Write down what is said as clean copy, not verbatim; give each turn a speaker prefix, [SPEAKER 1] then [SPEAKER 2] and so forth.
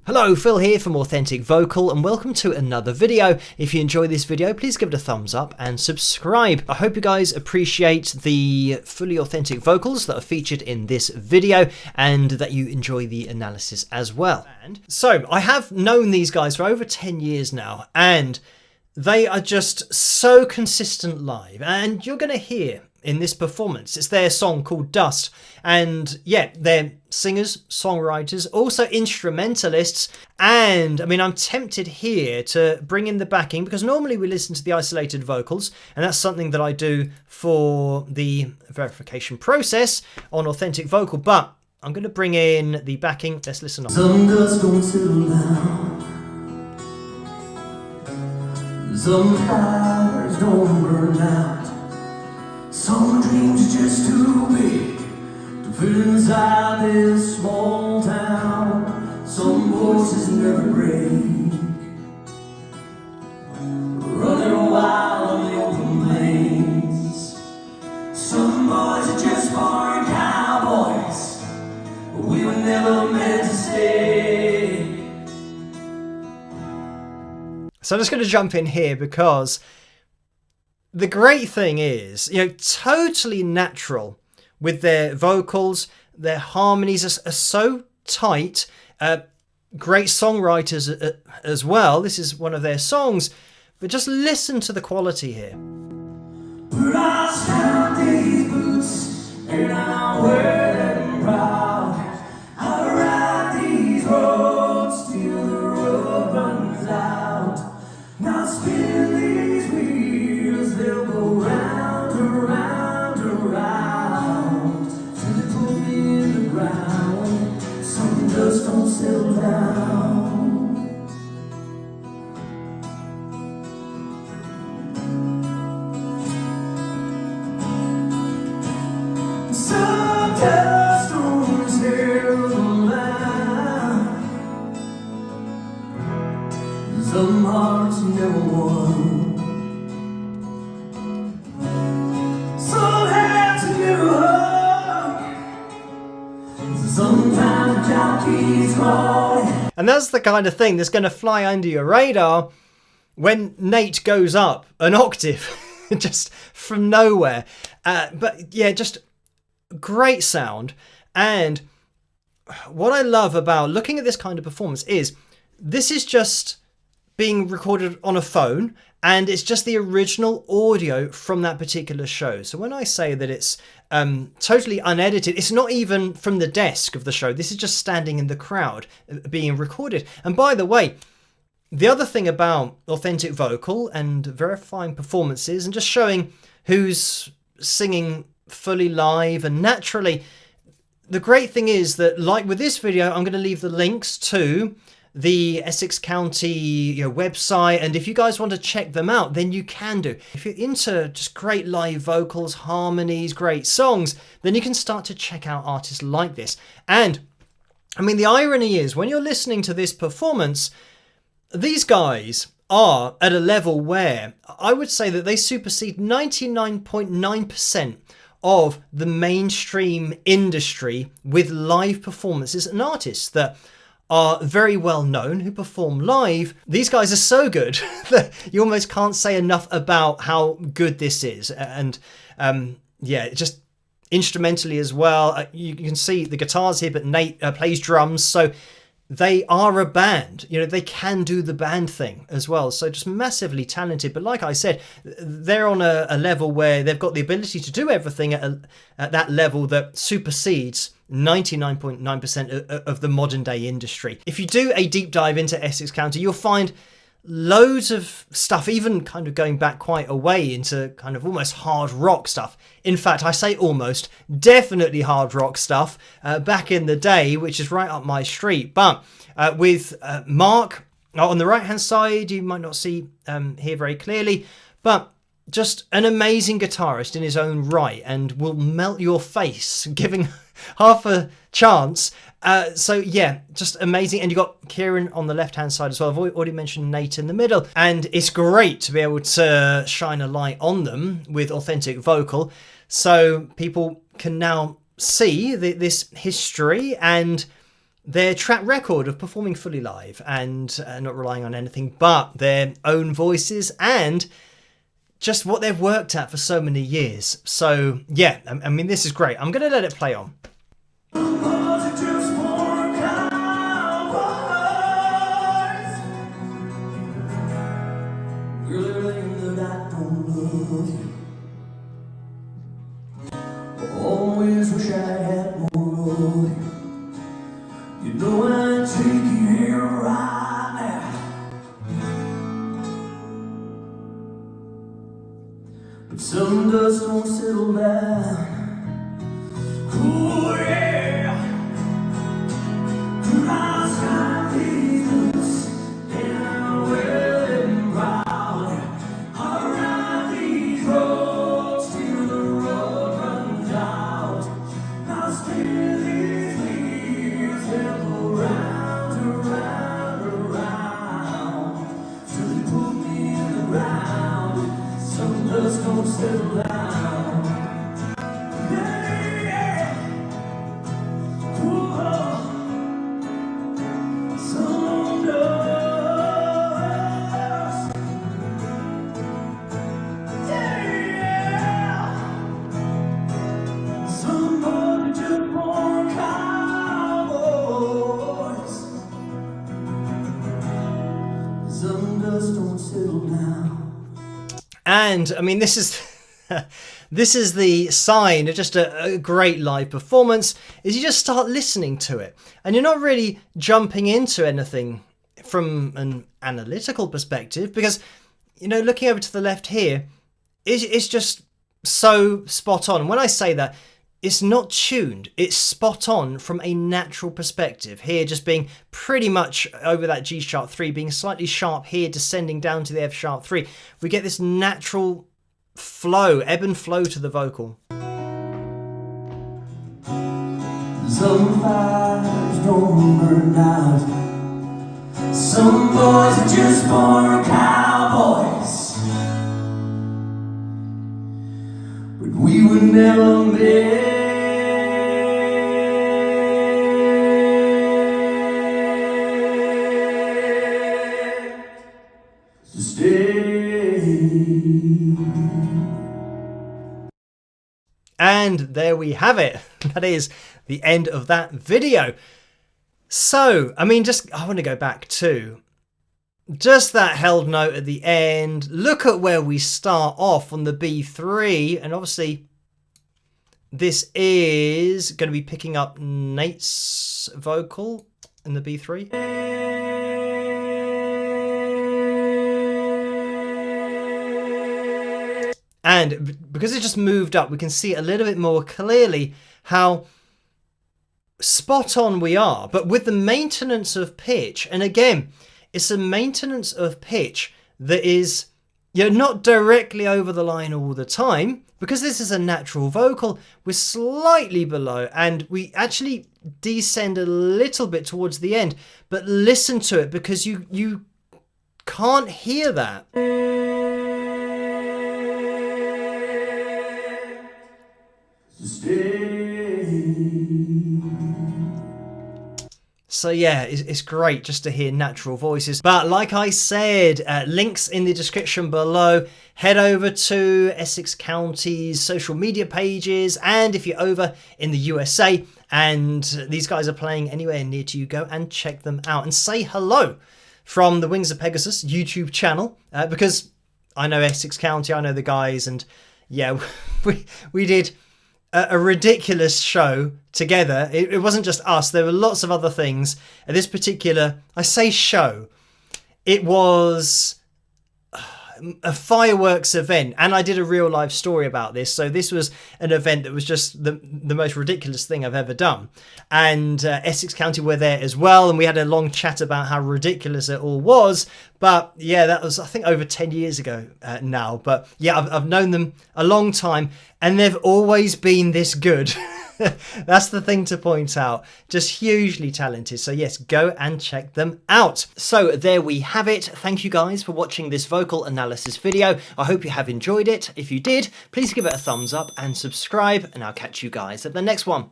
[SPEAKER 1] Hello, Phil here from Authentic Vocal and welcome to another video. If you enjoy this video, please give it a thumbs up and subscribe. I hope you guys appreciate the fully authentic vocals that are featured in this video and that you enjoy the analysis as well. So I have known these guys for over 10 years now and they are just so consistent live, and you're going to hear in this performance, it's their song called Dust, and yeah, they're singers, songwriters, also instrumentalists, and I mean I'm tempted here to bring in the backing because normally we listen to the isolated vocals, and that's something that I do for the verification process on Authentic Vocal, but I'm going to bring in the backing. Let's listen on.
[SPEAKER 2] Some dust don't settle down, some fires don't burn out, some dreams are just too big to fit inside this small town. Some voices never break, running wild on the open plains. Some boys are just foreign cowboys, but we were never meant to stay.
[SPEAKER 1] So I'm just going to jump in here because the great thing is, totally natural with their vocals. Their harmonies are so tight. Great songwriters as well. This is one of their songs, but just listen to the quality here.
[SPEAKER 2] But I stand these boots and I wear them proud. I ride these roads till the road runs out. Now spin these wheels, they'll go round, around, around, till they put me in the ground. Some dust don't settle down. Some dust don't settle down. Some hearts never won, some hands never hung. Sometimes jockeys calling.
[SPEAKER 1] And that's the kind of thing that's going to fly under your radar when Nate goes up an octave just from nowhere. But yeah, just great sound. And what I love about looking at this kind of performance is this is just being recorded on a phone, and it's just the original audio from that particular show. So when I say that it's totally unedited, it's not even from the desk of the show. This is just standing in the crowd being recorded. And by the way, the other thing about Authentic Vocal and verifying performances and just showing who's singing fully live and naturally, the great thing is that, like with this video, I'm going to leave the links to the Essex County website, and if you guys want to check them out, then you can do. If you're into just great live vocals, harmonies, great songs, then you can start to check out artists like this. And I mean, the irony is when you're listening to this performance, these guys are at a level where I would say that they supersede 99.9% of the mainstream industry with live performances and artists that are very well known who perform live. These guys are so good that you almost can't say enough about how good this is. And yeah, just instrumentally as well. You can see the guitars here, but Nate plays drums. So they are a band. They can do the band thing as well. So just massively talented. But like I said, they're on a level where they've got the ability to do everything at that level that supersedes 99.9% of the modern day industry. If you do a deep dive into Essex County, you'll find loads of stuff, even kind of going back quite a way into kind of almost hard rock stuff. In fact, I say almost, definitely hard rock stuff back in the day, which is right up my street. But with Mark on the right hand side, you might not see here very clearly, but just an amazing guitarist in his own right and will melt your face, giving half a chance. So yeah, just amazing. And you got Kieran on the left hand side as well. I've already mentioned Nate in the middle, and it's great to be able to shine a light on them with Authentic Vocal, so people can now see this history and their track record of performing fully live and not relying on anything but their own voices and just what they've worked at for so many years. So yeah, I mean, this is great. I'm going to let it play on.
[SPEAKER 2] Always wish I had more of you. You know I take you here right now. But some dust won't settle down. Ooh, yeah. I'll stop these boots and I'll wear them proud. I'll ride these roads till the road runs out. I'll spin these wheels around, around, around till they put me in the ground. Some dust don't settle down.
[SPEAKER 1] And I mean, this is this is the sign of just a great live performance, is you just start listening to it and you're not really jumping into anything from an analytical perspective, because, you know, looking over to the left here, it's just so spot on. When I say that, it's not tuned, it's spot on from a natural perspective. Here just being pretty much over that G sharp 3, being slightly sharp here, descending down to the F sharp 3. We get this natural flow, ebb and flow to the vocal.
[SPEAKER 2] Some fires don't burn out. Some boys are just born cowboys. But we would never make to stay.
[SPEAKER 1] And there we have it. That is the end of that video. So, I mean, I want to go back to just that held note at the end. Look at where we start off on the B3. And obviously, this is going to be picking up Nate's vocal in the B3. And because it just moved up, we can see a little bit more clearly how spot on we are, but with the maintenance of pitch. And again, it's a maintenance of pitch that is, you know, not directly over the line all the time, because this is a natural vocal. We're slightly below and we actually descend a little bit towards the end, but listen to it, because you can't hear that. So yeah, it's great just to hear natural voices. But like I said, links in the description below. Head over to Essex County's social media pages, and if you're over in the USA and these guys are playing anywhere near to you, go and check them out and say hello from the Wings of Pegasus YouTube channel, because I know Essex County, I know the guys, and yeah, we did a ridiculous show together. It wasn't just us, there were lots of other things. At this particular, I say show, it was a fireworks event, and I did a real life story about this. So this was an event that was just the most ridiculous thing I've ever done. And Essex County were there as well, and we had a long chat about how ridiculous it all was. But yeah, that was, I think, over 10 years ago now. But yeah, I've known them a long time, and they've always been this good. That's the thing to point out. Just hugely talented. So yes, go and check them out. So there we have it. Thank you guys for watching this vocal analysis video. I hope you have enjoyed it. If you did, please give it a thumbs up and subscribe, and I'll catch you guys at the next one.